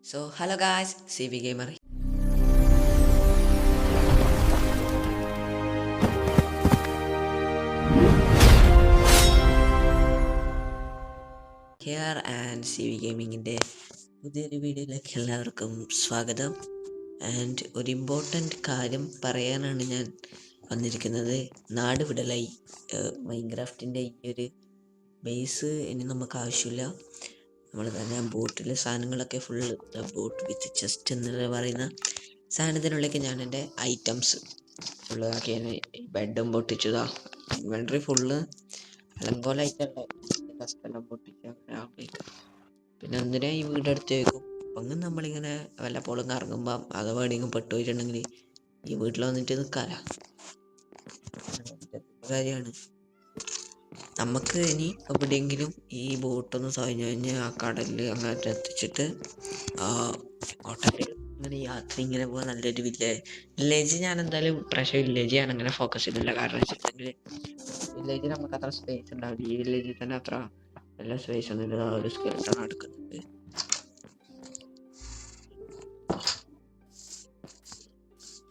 So hello guys, CV Gamer here and CV ഗെയിമിങ്ങിൻ്റെ പുതിയൊരു വീഡിയോയിലേക്ക് എല്ലാവർക്കും സ്വാഗതം. ആൻഡ് ഒരു ഇമ്പോർട്ടൻ്റ് കാര്യം പറയാനാണ് ഞാൻ വന്നിരിക്കുന്നത്. നാട് വിടലായി മൈൻക്രാഫ്റ്റിൻ്റെ ഈ ഒരു ബേസ് ഇനി നമുക്ക് ആവശ്യമില്ല. നമ്മൾ തന്നെ ബോട്ടിൽ സാധനങ്ങളൊക്കെ ഫുള്ള് ബോട്ട് വിത്ത് ചെസ്റ്റ് എന്ന് പറയുന്ന സാധനത്തിനുള്ളിലേക്ക് ഞാൻ എൻ്റെ ഐറ്റംസ് ഫുള്ളാക്കി ബെഡും പൊട്ടിച്ചതാ. ഇൻവെൻട്രി ഫുള്ള് അലങ്കോലായിട്ടുള്ള സ്ഥലം പൊട്ടിച്ച് അങ്ങനെ. പിന്നെ എന്തിനാ ഈ വീടെടുത്ത് വെക്കും. അപ്പം നമ്മളിങ്ങനെ വല്ലപ്പോഴും കറങ്ങുമ്പം അഥവാ എവിടെയെങ്കിലും പെട്ടുപോയിട്ടുണ്ടെങ്കിൽ ഈ വീട്ടിൽ വന്നിട്ട് നിൽക്കാല കാര്യമാണ്. നമുക്ക് ഇനി എവിടെയെങ്കിലും ഈ ബോട്ടൊന്ന് കഴിഞ്ഞ് ആ കടലിൽ അങ്ങോട്ട് എത്തിച്ചിട്ട് ഹോട്ടലിൽ അങ്ങനെ യാത്ര ഇങ്ങനെ പോകാൻ നല്ലൊരു വില്ലേജ് ഞാൻ എന്തായാലും പ്രാവശ്യം വില്ലേജ് ഞാൻ അങ്ങനെ ഫോക്കസ് ചെയ്തില്ല. കാരണം വെച്ചിട്ടുണ്ടെങ്കിൽ വില്ലേജിൽ നമുക്ക് അത്ര സ്പേസ് ഉണ്ടാവില്ല. ഈ വില്ലേജിൽ തന്നെ അത്ര നല്ല സ്പേസ് ഒന്നുമില്ല. ഒരു സ്കെൽട്ടൺ എടുക്കുന്നത്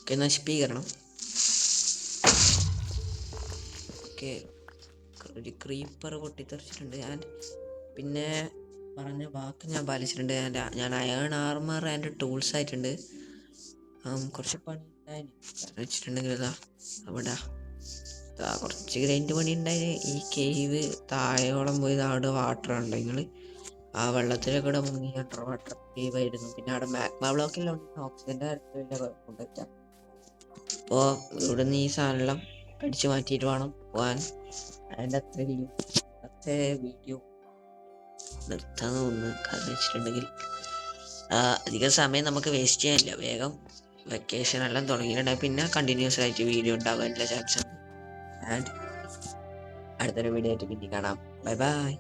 ഓക്കെ. നശിപ്പീകരണം ഓക്കെ. ഒരു ക്രീപ്പർ പൊട്ടിത്തെറിച്ചിട്ടുണ്ട്. ആൻഡ് പിന്നെ പറഞ്ഞ വാക്ക് ഞാൻ പാലിച്ചിട്ടുണ്ട്. ഞാൻ അയൺ ആർമർ ആൻഡ് ടൂൾസ് ആയിട്ടുണ്ട്. കുറച്ച് പണി ഉണ്ടായിന് വെച്ചിട്ടുണ്ടെങ്കിൽ അവിടെ കുറച്ച് ഗ്രൈൻഡ് പണി ഉണ്ടായിന്. ഈ കേവ് താഴോളം പോയി അവിടെ വാട്ടർ ഉണ്ടെങ്കിൽ ആ വെള്ളത്തിലൊക്കെ കൂടെ മുങ്ങി അണ്ടർ വാട്ടർ കേവ് ആയിരുന്നു. പിന്നെ അവിടെ മാഗ്മ ബ്ലോക്കിലുണ്ട് ഓക്സിജൻ്റെ കാര്യത്തിൽ വലിയ കുഴപ്പമില്ല. അപ്പോൾ ഇവിടെ നിന്ന് ഈ സാധനം അടിച്ചു മാറ്റിയിട്ട് വേണം പോകാൻ. അതിൻ്റെ അത്ര വീഡിയോ നിർത്താൻ തോന്നുന്നു. കാരണം വെച്ചിട്ടുണ്ടെങ്കിൽ അധികം സമയം നമുക്ക് വേസ്റ്റ് ചെയ്യാനില്ല. വേഗം വെക്കേഷൻ എല്ലാം തുടങ്ങിയിട്ടുണ്ടെങ്കിൽ പിന്നെ കണ്ടിന്യൂസ് ആയിട്ട് വീഡിയോ ഉണ്ടാകാനുള്ള ചാൻസ് ഉണ്ട്. ആൻഡ് അടുത്തൊരു വീഡിയോ ആയിട്ട് പിന്നെ കാണാം. Bye bye.